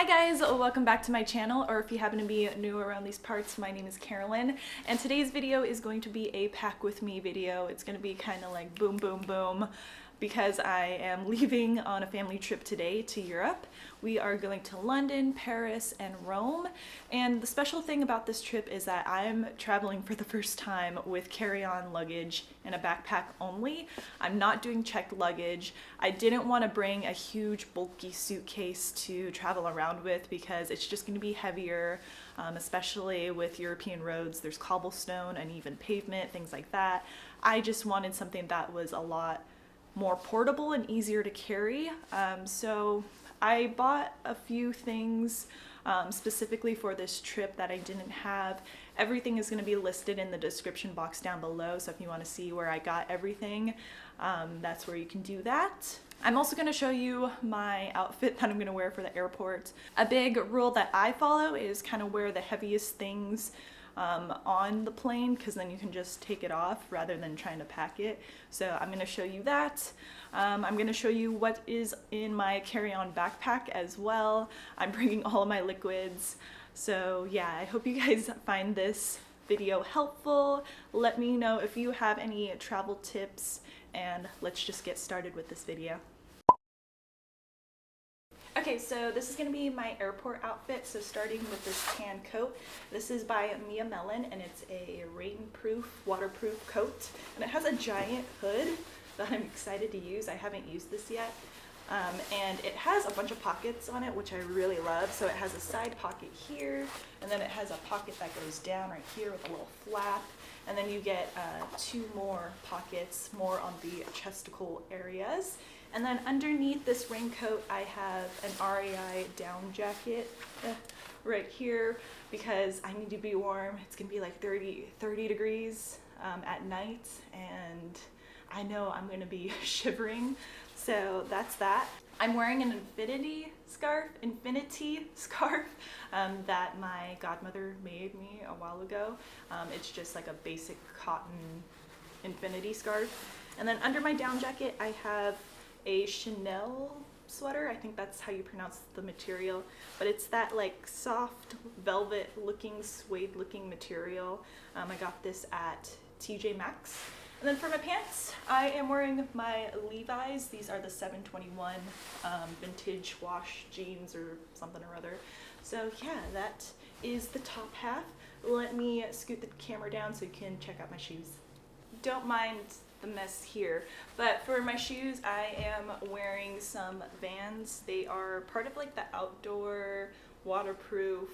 Hi guys, welcome back to my channel, or if you happen to be new around these parts, my name is Carolyn, and today's video is going to be a pack with me video. It's going to be kind of like boom boom boom because I am leaving on a family trip today to Europe. We are going to London, Paris, and Rome, and the special thing about this trip is that I'm traveling for the first time with carry-on luggage and a backpack only. I'm not doing checked luggage. I didn't want to bring a huge bulky suitcase to travel around with because it's just going to be heavier, especially with European roads. There's cobblestone, uneven pavement, things like that. I just wanted something that was a lot more portable and easier to carry. So I bought a few things specifically for this trip that I didn't have. Everything is going to be listed in the description box down below, so if you want to see where I got everything, that's where you can do that. I'm also going to show you my outfit that I'm going to wear for the airport. A big rule that I follow is kind of wear the heaviest things on the plane, because then you can just take it off rather than trying to pack it. So I'm going to show you that. I'm going to show you what is in my carry-on backpack as well. I'm bringing all of my liquids. So yeah, I hope you guys find this video helpful. Let me know if you have any travel tips, and let's just get started with this video. Okay, so this is going to be my airport outfit. So starting with this tan coat. This is by Melon, and it's a rainproof, waterproof coat. And it has a giant hood that I'm excited to use. I haven't used this yet. And it has a bunch of pockets on it, which I really love. So it has a side pocket here, and then it has a pocket that goes down right here with a little flap. And then you get two more pockets, more on the chesticle areas. And then underneath this raincoat, I have an REI down jacket right here because I need to be warm. It's gonna be like 30 degrees at night, and I know I'm gonna be shivering. So that's that. I'm wearing an infinity scarf that my godmother made me a while ago. It's just like a basic cotton infinity scarf. And then under my down jacket, I have a Chanel sweater. I think that's how you pronounce the material, but it's that like soft velvet looking, suede looking material. I got this at TJ Maxx. And then for my pants, I am wearing my Levi's. These are the 721 vintage wash jeans or something or other. So yeah, that is the top half. Let me scoot the camera down so you can check out my shoes. Don't mind the mess here, but for my shoes, I am wearing some Vans. They are part of like the outdoor waterproof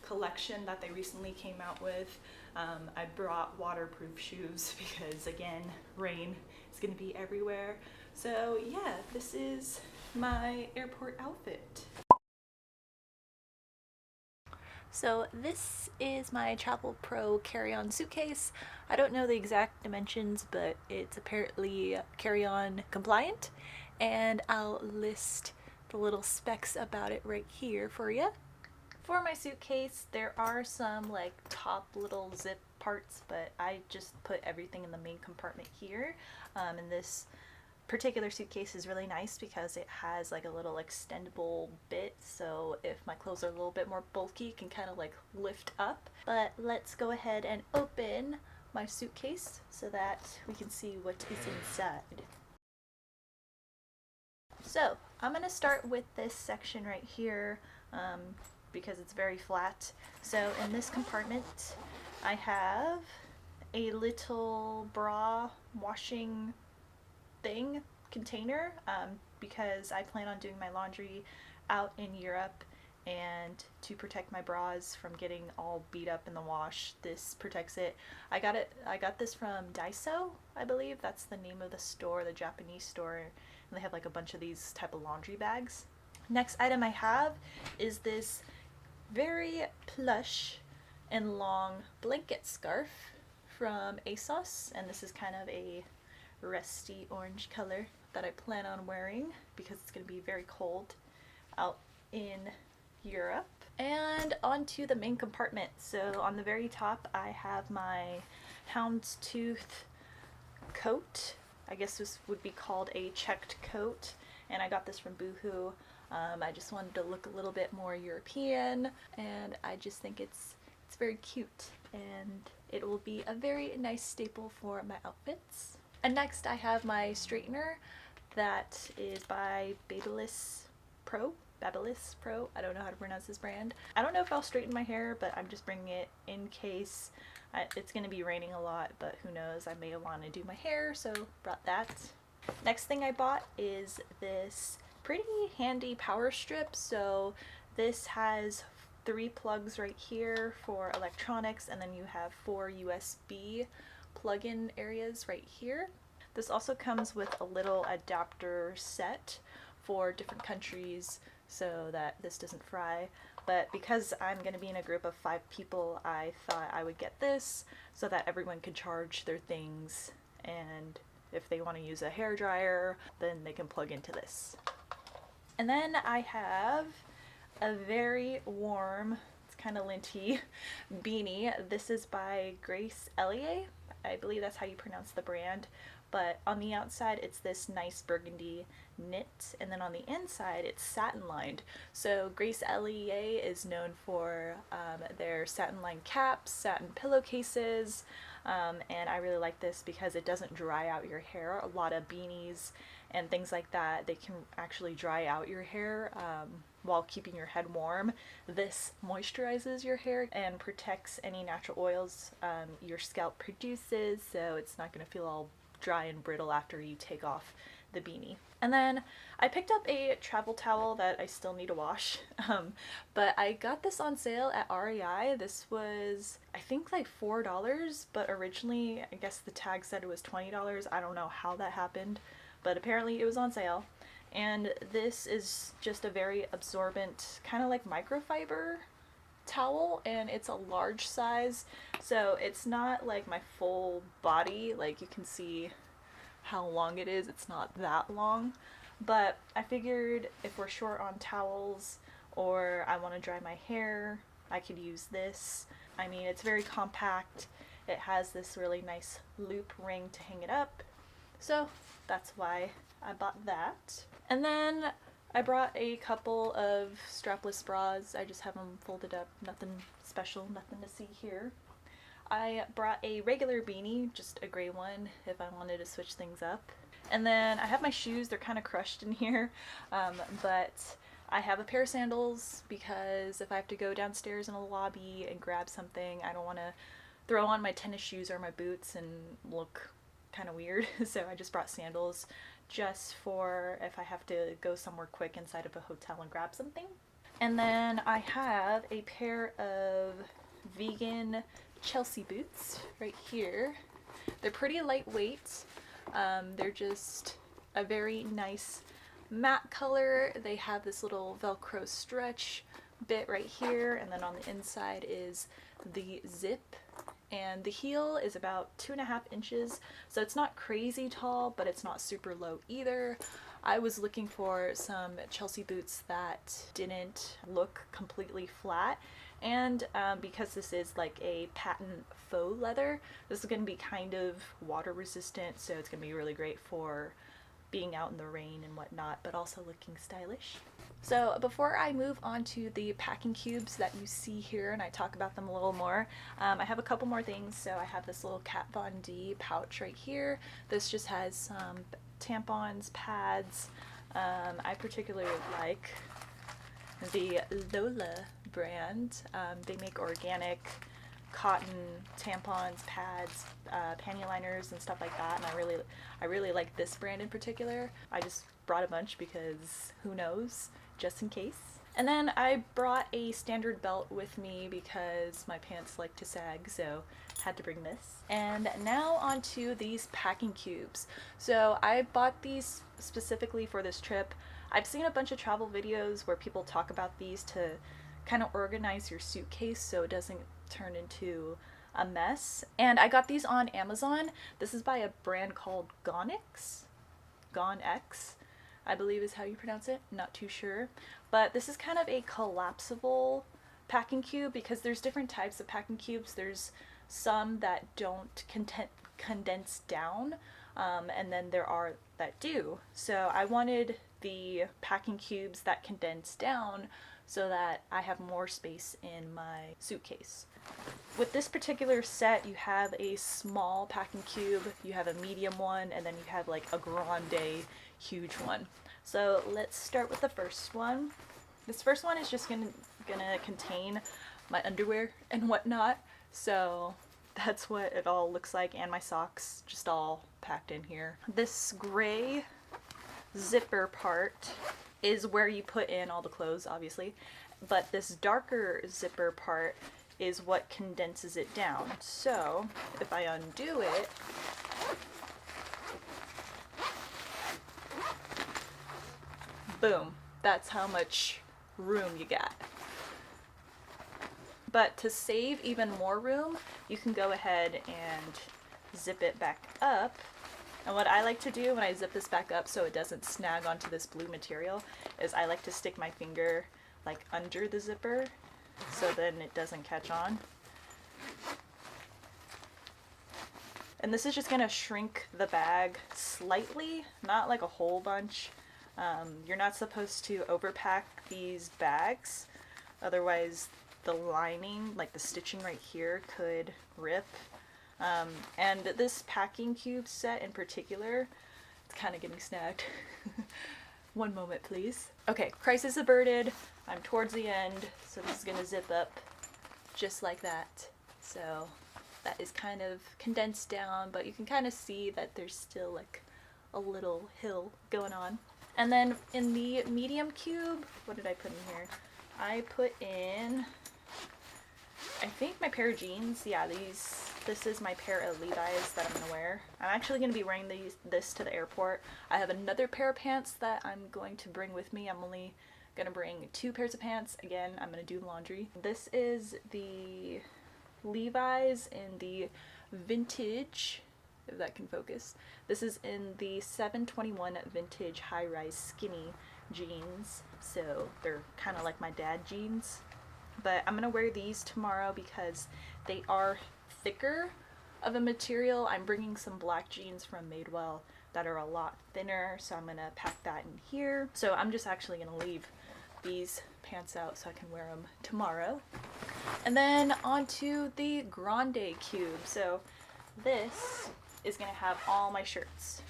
collection that they recently came out with. I brought waterproof shoes because again, rain is going to be everywhere. So yeah, this is my airport outfit. So this is my Travel Pro carry-on suitcase. I don't know the exact dimensions, but it's apparently carry-on compliant, and I'll list the little specs about it right here for you. For my suitcase, there are some like top little zip parts, but I just put everything in the main compartment here. And this particular suitcase is really nice because it has like a little extendable bit, so if my clothes are a little bit more bulky, it can kind of like lift up. But let's go ahead and open my suitcase so that we can see what is inside. So I'm gonna start with this section right here because it's very flat. So in this compartment, I have a little bra washing container because I plan on doing my laundry out in Europe, and to protect my bras from getting all beat up in the wash, this protects it. I got this from Daiso, I believe that's the name of the store, the Japanese store, and they have like a bunch of these type of laundry bags. Next item I have is this very plush and long blanket scarf from ASOS, and this is kind of a rusty orange color that I plan on wearing because it's going to be very cold out in Europe. And onto the main compartment. So on the very top, I have my houndstooth coat. I guess this would be called a checked coat, and I got this from Boohoo. I just wanted to look a little bit more European, and I just think it's very cute, and it will be a very nice staple for my outfits. And next I have my straightener that is by Babyliss Pro. Babyliss Pro. I don't know how to pronounce this brand. I don't know if I'll straighten my hair, but I'm just bringing it in case. It's going to be raining a lot, but who knows, I may want to do my hair, so brought that. Next thing I bought is this pretty handy power strip. So this has 3 plugs right here for electronics, and then you have 4 USB plug-in areas right here. This also comes with a little adapter set for different countries so that this doesn't fry. But because I'm going to be in a group of 5 people, I thought I would get this so that everyone could charge their things, and if they want to use a hair dryer, then they can plug into this. And then I have a very warm, it's kind of linty, beanie. This is by Eleyae. I believe that's how you pronounce the brand. But on the outside it's this nice burgundy knit, and then on the inside it's satin lined. So Eleyae is known for their satin lined caps, satin pillowcases, and I really like this because it doesn't dry out your hair. A lot of beanies and things like that, they can actually dry out your hair while keeping your head warm. This moisturizes your hair and protects any natural oils your scalp produces, so it's not going to feel all dry and brittle after you take off the beanie. And then I picked up a travel towel that I still need to wash, but I got this on sale at REI. This was, I think, like $4, but originally I guess the tag said it was $20. I don't know how that happened, but apparently it was on sale. And this is just a very absorbent, kind of like microfiber towel, and it's a large size, so it's not like my full body. Like, you can see how long it is. It's not that long, but I figured if we're short on towels or I want to dry my hair, I could use this. I mean, it's very compact. It has this really nice loop ring to hang it up, so that's why I bought that. And then I brought a couple of strapless bras. I just have them folded up, nothing special, nothing to see here. I brought a regular beanie, just a gray one, if I wanted to switch things up. And then I have my shoes. They're kind of crushed in here, but I have a pair of sandals because if I have to go downstairs in a lobby and grab something, I don't want to throw on my tennis shoes or my boots and look kind of weird. So I just brought sandals just for if I have to go somewhere quick inside of a hotel and grab something. And then I have a pair of vegan Chelsea boots right here. They're pretty lightweight. They're just a very nice matte color. They have this little Velcro stretch bit right here, and then on the inside is the zip. And the heel is about 2.5 inches, so it's not crazy tall, but it's not super low either. I was looking for some Chelsea boots that didn't look completely flat, and because this is like a patent faux leather, this is going to be kind of water resistant, so it's going to be really great for being out in the rain and whatnot, but also looking stylish. So before I move on to the packing cubes that you see here and I talk about them a little more, I have a couple more things. So I have this little Kat Von D pouch right here. This just has some tampons, pads. I particularly like the Zola brand. They make organic cotton tampons, pads, panty liners and stuff like that, and I really like this brand in particular. I just brought a bunch because who knows, just in case. And then I brought a standard belt with me because my pants like to sag, so had to bring this. And now onto these packing cubes. So I bought these specifically for this trip. I've seen a bunch of travel videos where people talk about these to kind of organize your suitcase so it doesn't turn into a mess. And I got these on Amazon. This is by a brand called Gonex, I believe is how you pronounce it. Not too sure. But this is kind of a collapsible packing cube because there's different types of packing cubes. There's some that don't condense down, and then there are that do. So I wanted the packing cubes that condense down so that I have more space in my suitcase. With this particular set, you have a small packing cube, you have a medium one, and then you have like a grande huge one. So let's start with the first one. This first one is just gonna contain my underwear and whatnot. So that's what it all looks like, and my socks just all packed in here. This gray zipper part is where you put in all the clothes, obviously, but this darker zipper part is what condenses it down. So if I undo it, boom, that's how much room you got. But to save even more room, you can go ahead and zip it back up. And what I like to do when I zip this back up so it doesn't snag onto this blue material is I like to stick my finger like under the zipper so then it doesn't catch on. And this is just gonna shrink the bag slightly, not like a whole bunch. You're not supposed to overpack these bags, otherwise the lining, like the stitching right here, could rip. And this packing cube set in particular, it's kind of getting snagged. One moment, please. Okay, crisis averted. I'm towards the end, so this is gonna zip up just like that. So that is kind of condensed down, but you can kind of see that there's still like a little hill going on. And then in the medium cube, what did I put in here? I put in, I think, my pair of jeans. Yeah, this is my pair of Levi's that I'm gonna wear. I'm actually gonna be wearing this to the airport. I have another pair of pants that I'm going to bring with me. I'm only gonna bring 2 pairs of pants. Again, I'm gonna do laundry. This is the Levi's in the vintage, if that can focus. This is in the 721 vintage high-rise skinny jeans. So they're kind of like my dad jeans. But I'm gonna wear these tomorrow because they are thicker of a material. I'm bringing some black jeans from Madewell that are a lot thinner, so I'm gonna pack that in here. So I'm just actually gonna leave these pants out so I can wear them tomorrow. And then onto the Grande Cube. So this is gonna have all my shirts.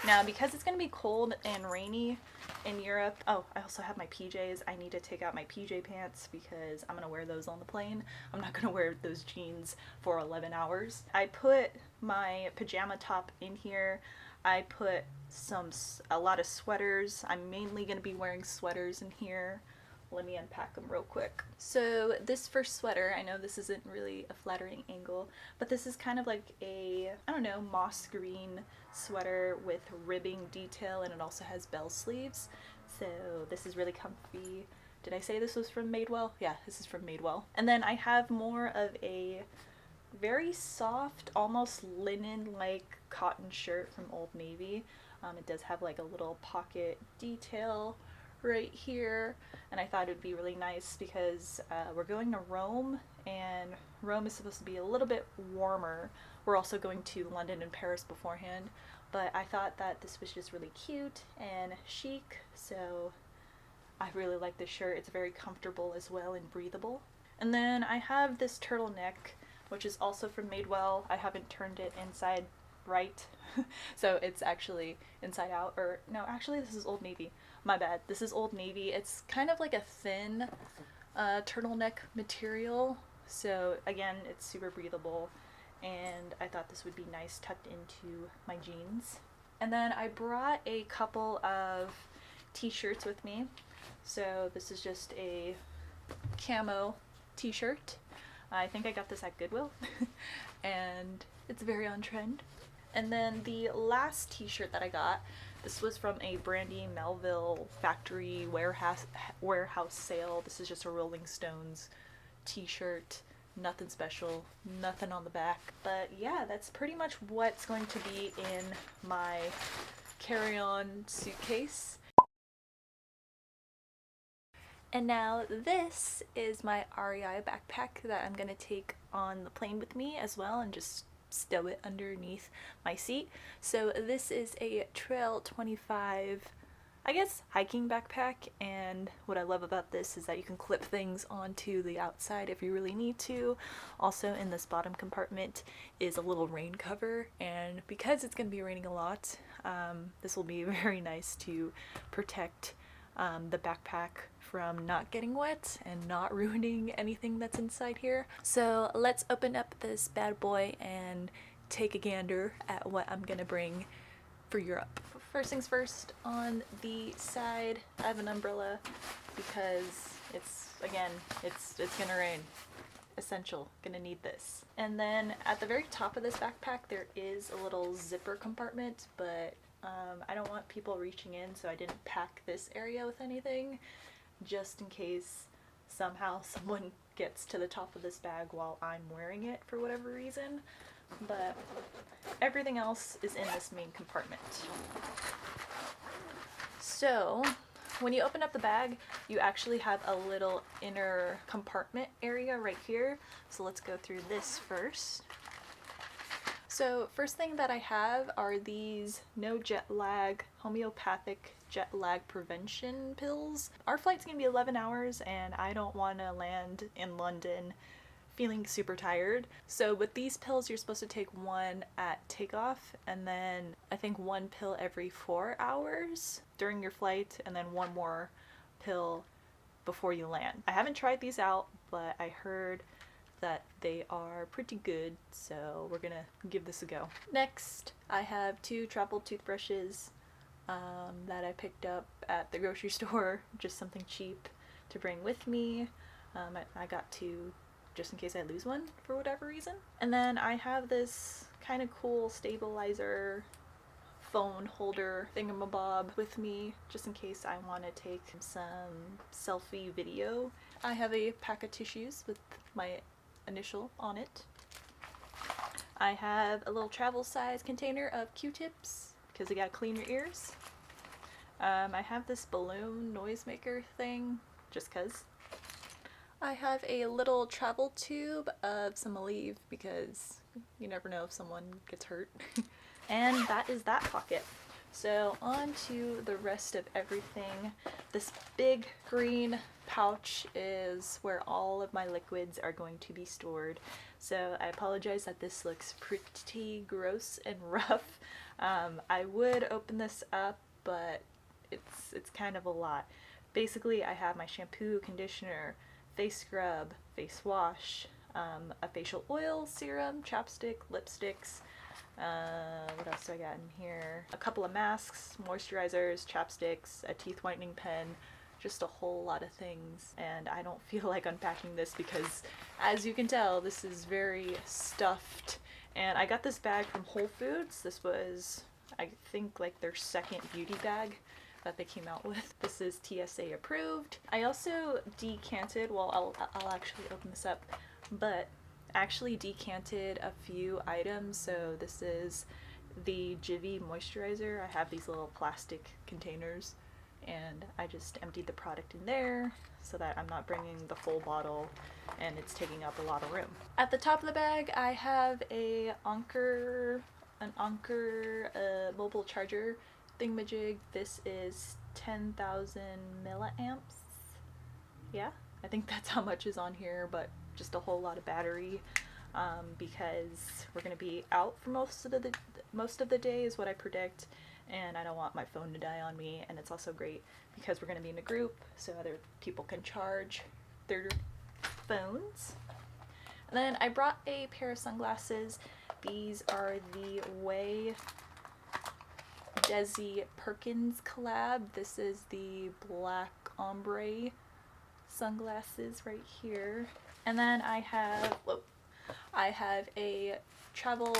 Now, because it's gonna be cold and rainy in Europe, oh, I also have my PJs. I need to take out my PJ pants because I'm gonna wear those on the plane. I'm not gonna wear those jeans for 11 hours. I put my pajama top in here. I put a lot of sweaters. I'm mainly gonna be wearing sweaters in here. Let me unpack them real quick. So this first sweater, I know this isn't really a flattering angle, but this is kind of like a, I don't know, moss green sweater with ribbing detail, and it also has bell sleeves. So this is really comfy. Did I say this was from Madewell? Yeah, this is from Madewell. And then I have more of a very soft, almost linen-like cotton shirt from Old Navy. It does have like a little pocket detail right here, and I thought it would be really nice because we're going to Rome, and Rome is supposed to be a little bit warmer. We're also going to London and Paris beforehand, but I thought that this was just really cute and chic, so I really like this shirt. It's very comfortable as well and breathable. And then I have this turtleneck, which is also from Madewell. I haven't turned it inside right, so it's actually inside out, or no, actually this is Old Navy. My bad. This is Old Navy. It's kind of like a thin turtleneck material, so again, it's super breathable, and I thought this would be nice tucked into my jeans. And then I brought a couple of t-shirts with me. So this is just a camo t-shirt. I think I got this at Goodwill, and it's very on trend. And then the last t-shirt that I got, this was from a Brandy Melville factory warehouse sale. This is just a Rolling Stones t-shirt. Nothing special, nothing on the back. But yeah, that's pretty much what's going to be in my carry-on suitcase. And now this is my REI backpack that I'm gonna take on the plane with me as well, and just stow it underneath my seat. So this is a Trail 25 I guess, hiking backpack, and what I love about this is that you can clip things onto the outside if you really need to. Also in this bottom compartment is a little rain cover, and because it's going to be raining a lot, this will be very nice to protect the backpack from not getting wet and not ruining anything that's inside here. So let's open up this bad boy and take a gander at what I'm gonna bring for Europe. First things first, on the side I have an umbrella because it's gonna rain. Essential, gonna need this. And then at the very top of this backpack there is a little zipper compartment, but I don't want people reaching in, so I didn't pack this area with anything, just in case somehow someone gets to the top of this bag while I'm wearing it for whatever reason. But everything else is in this main compartment. So when you open up the bag, you actually have a little inner compartment area right here. So let's go through this first. So first thing that I have are these no jet lag homeopathic jet lag prevention pills. Our flight's gonna be 11 hours and I don't want to land in London feeling super tired. So with these pills you're supposed to take one at takeoff, and then I think one pill every 4 hours during your flight, and then one more pill before you land. I haven't tried these out, but I heard that they are pretty good, so we're gonna give this a go. Next, I have 2 travel toothbrushes that I picked up at the grocery store, just something cheap to bring with me. I got 2 just in case I lose one for whatever reason. And then I have this kind of cool stabilizer phone holder thingamabob with me just in case I want to take some selfie video. I have a pack of tissues with my initial on it. I have a little travel size container of Q-tips because you gotta clean your ears. I have this balloon noisemaker thing just cause. I have a little travel tube of some Eleyae because you never know if someone gets hurt. And that is that pocket. So on to the rest of everything. This big green pouch is where all of my liquids are going to be stored. So I apologize that this looks pretty gross and rough. I would open this up, but it's kind of a lot. Basically, I have my shampoo, conditioner, face scrub, face wash, a facial oil, serum, chapstick, lipsticks. What else do I got in here? A couple of masks, moisturizers, chapsticks, a teeth whitening pen, just a whole lot of things. And I don't feel like unpacking this because, as you can tell, this is very stuffed. And I got this bag from Whole Foods. This was, I think, like their second beauty bag that they came out with. This is TSA approved. I also decanted, well, I'll actually open this up, but actually decanted a few items. So this is the Jivvy moisturizer. I have these little plastic containers and I just emptied the product in there so that I'm not bringing the full bottle and it's taking up a lot of room. At the top of the bag I have an Anker mobile charger thingamajig. This is 10,000 milliamps. Yeah, I think that's how much is on here, but just a whole lot of battery because we're gonna be out for most of the day is what I predict, and I don't want my phone to die on me. And it's also great because we're gonna be in a group so other people can charge their phones. And then I brought a pair of sunglasses. These are the Way Desi Perkins collab. This is the black ombre sunglasses right here. And then I have a travel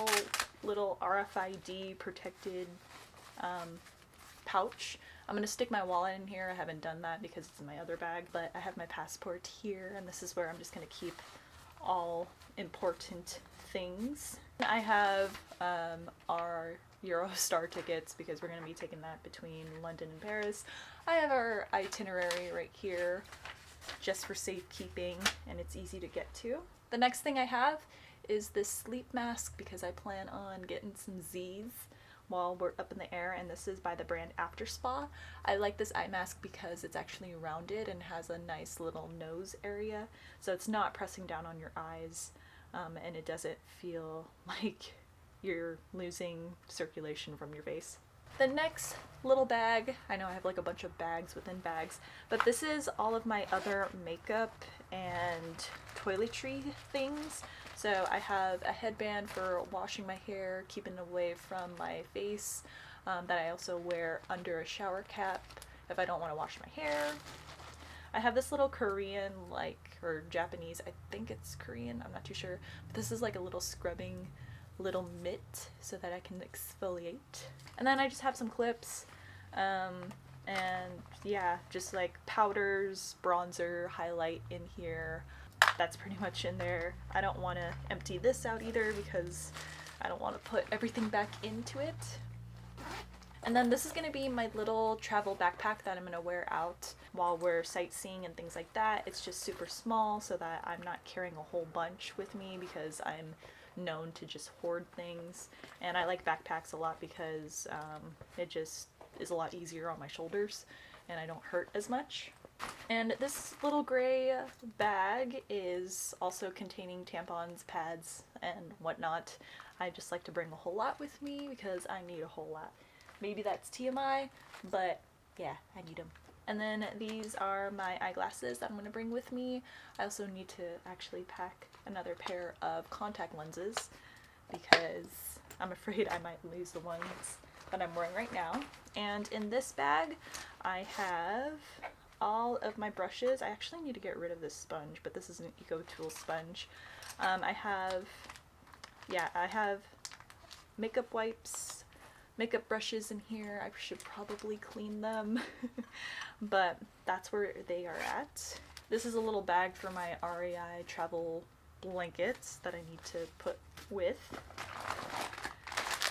little RFID protected pouch. I'm gonna stick my wallet in here. I haven't done that because it's in my other bag, but I have my passport here, and this is where I'm just gonna keep all important things. I have our Eurostar tickets because we're going to be taking that between London and Paris. I have our itinerary right here just for safekeeping, and it's easy to get to. The next thing I have is this sleep mask because I plan on getting some Z's while we're up in the air, and this is by the brand After Spa. I like this eye mask because it's actually rounded and has a nice little nose area, so it's not pressing down on your eyes, and it doesn't feel like you're losing circulation from your face. The next little bag, I know I have like a bunch of bags within bags, but this is all of my other makeup and toiletry things. So I have a headband for washing my hair, keeping it away from my face, that I also wear under a shower cap if I don't want to wash my hair. I have this little Korean, or Japanese, I think it's Korean, I'm not too sure, but this is like a little scrubbing little mitt so that I can exfoliate. And then I just have some clips, and yeah, just like powders, bronzer, highlight in here. That's pretty much in there. I don't want to empty this out either because I don't want to put everything back into it. And then this is going to be my little travel backpack that I'm going to wear out while we're sightseeing and things like that. It's just super small so that I'm not carrying a whole bunch with me because I'm known to just hoard things, and I like backpacks a lot because it just is a lot easier on my shoulders and I don't hurt as much. And this little gray bag is also containing tampons, pads, and whatnot. I just like to bring a whole lot with me because I need a whole lot. Maybe that's TMI, but yeah, I need them. And then these are my eyeglasses that I'm going to bring with me. I also need to actually pack another pair of contact lenses because I'm afraid I might lose the ones that I'm wearing right now. And in this bag, I have all of my brushes. I actually need to get rid of this sponge, but this is an Eco Tool sponge. I have makeup wipes, makeup brushes in here. I should probably clean them, but that's where they are at. This is a little bag for my REI travel blankets that I need to put with.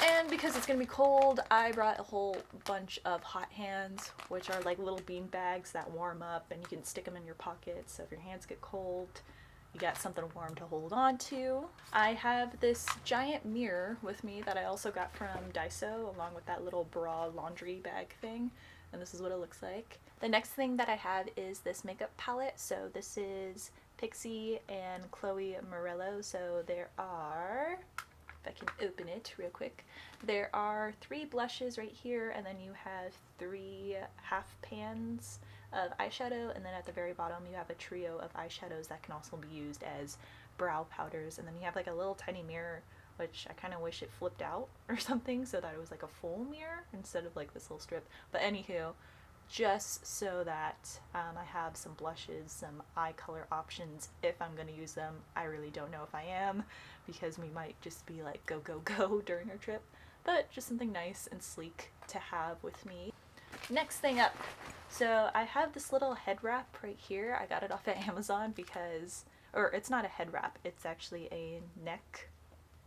And because it's gonna be cold, I brought a whole bunch of hot hands, which are like little bean bags that warm up and you can stick them in your pockets, so if your hands get cold, you got something warm to hold on to. I have this giant mirror with me that I also got from Daiso, along with that little bra laundry bag thing, and this is what it looks like. The next thing that I have is this makeup palette. So this is Pixie and Chloe Morello. So there are, if I can open it real quick, there are 3 blushes right here, and then you have 3 half pans of eyeshadow, and then at the very bottom you have a trio of eyeshadows that can also be used as brow powders, and then you have like a little tiny mirror, which I kind of wish it flipped out or something so that it was like a full mirror instead of like this little strip. But anywho, just so that I have some blushes, some eye color options if I'm going to use them. I really don't know if I am because we might just be like go go go during our trip, but just something nice and sleek to have with me. Next thing up, so I have this little head wrap right here. I got it off at Amazon because, or it's not a head wrap, it's actually a neck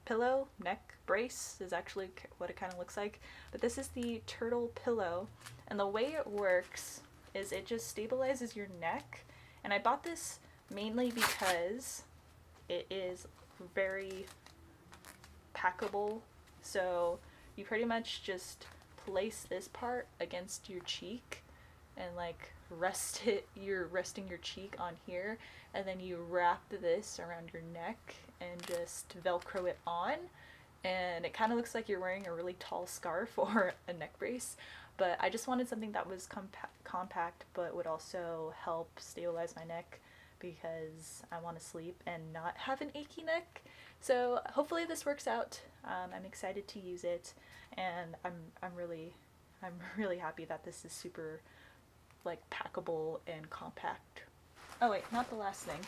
pillow, neck brace is actually what it kind of looks like. But this is the turtle pillow, and the way it works is it just stabilizes your neck. And I bought this mainly because it is very packable. So you pretty much just place this part against your cheek and like you're resting your cheek on here, and then you wrap this around your neck and just velcro it on, and it kind of looks like you're wearing a really tall scarf or a neck brace. But I just wanted something that was compact but would also help stabilize my neck because I want to sleep and not have an achy neck. So hopefully this works out. I'm excited to use it, and I'm really happy that this is super like packable and compact. Oh wait, not the last thing,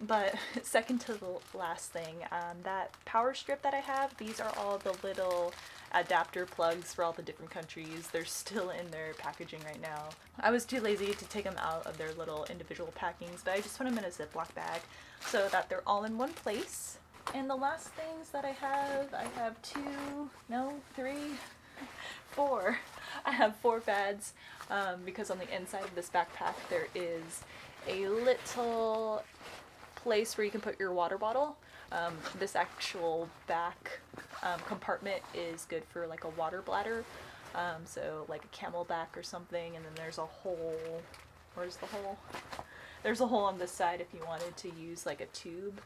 but second to the last thing, that power strip that I have, these are all the little adapter plugs for all the different countries. They're still in their packaging right now. I was too lazy to take them out of their little individual packings, but I just put them in a Ziploc bag so that they're all in one place. And the last things that I have 4. I have 4 pads because on the inside of this backpack there is a little place where you can put your water bottle. This actual back compartment is good for like a water bladder. So like a camelback or something, and then there's a hole. Where's the hole? There's a hole on this side if you wanted to use like a tube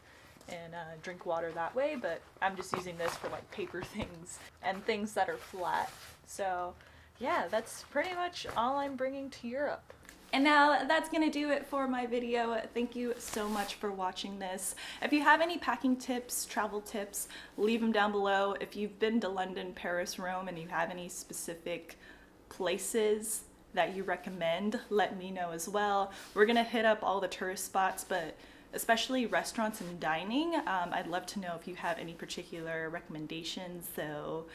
and drink water that way, but I'm just using this for like paper things and things that are flat. So yeah, that's pretty much all I'm bringing to Europe. And now that's gonna do it for my video. Thank you so much for watching this. If you have any packing tips, travel tips, leave them down below. If you've been to London, Paris, Rome, and you have any specific places that you recommend, let me know as well. We're gonna hit up all the tourist spots, but especially restaurants and dining. I'd love to know if you have any particular recommendations, so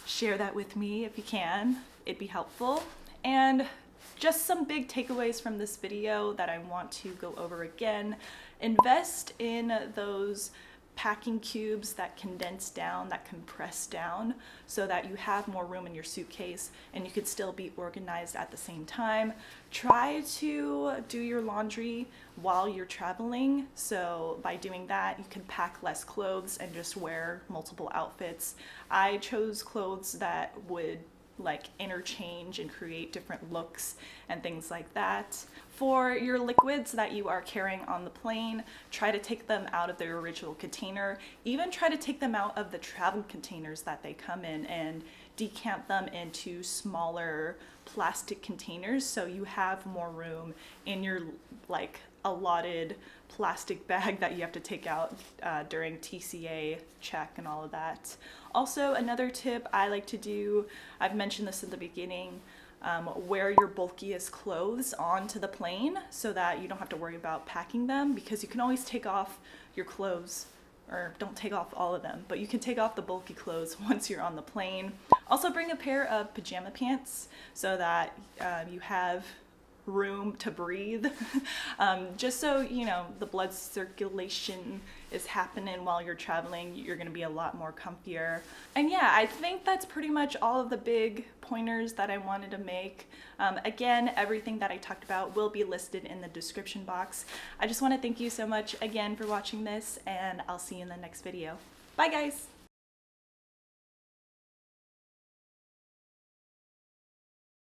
share that with me if you can. It'd be helpful. And just some big takeaways from this video that I want to go over again. Invest in those packing cubes that condense down, that compress down, so that you have more room in your suitcase and you could still be organized at the same time. Try to do your laundry while you're traveling, so by doing that you can pack less clothes and just wear multiple outfits. I chose clothes that would like interchange and create different looks and things like that. For your liquids that you are carrying on the plane, try to take them out of their original container. Even try to take them out of the travel containers that they come in and decant them into smaller plastic containers so you have more room in your like allotted plastic bag that you have to take out during TCA check and all of that. Also, another tip I like to do, I've mentioned this in the beginning, wear your bulkiest clothes onto the plane so that you don't have to worry about packing them, because you can always take off your clothes, or don't take off all of them, but you can take off the bulky clothes once you're on the plane. Also bring a pair of pajama pants so that you have room to breathe. Just so you know the blood circulation is happening while you're traveling, you're going to be a lot more comfier. And yeah, I think that's pretty much all of the big pointers that I wanted to make. Again, everything that I talked about will be listed in the description box. I just want to thank you so much again for watching this, and I'll see you in the next video. Bye guys!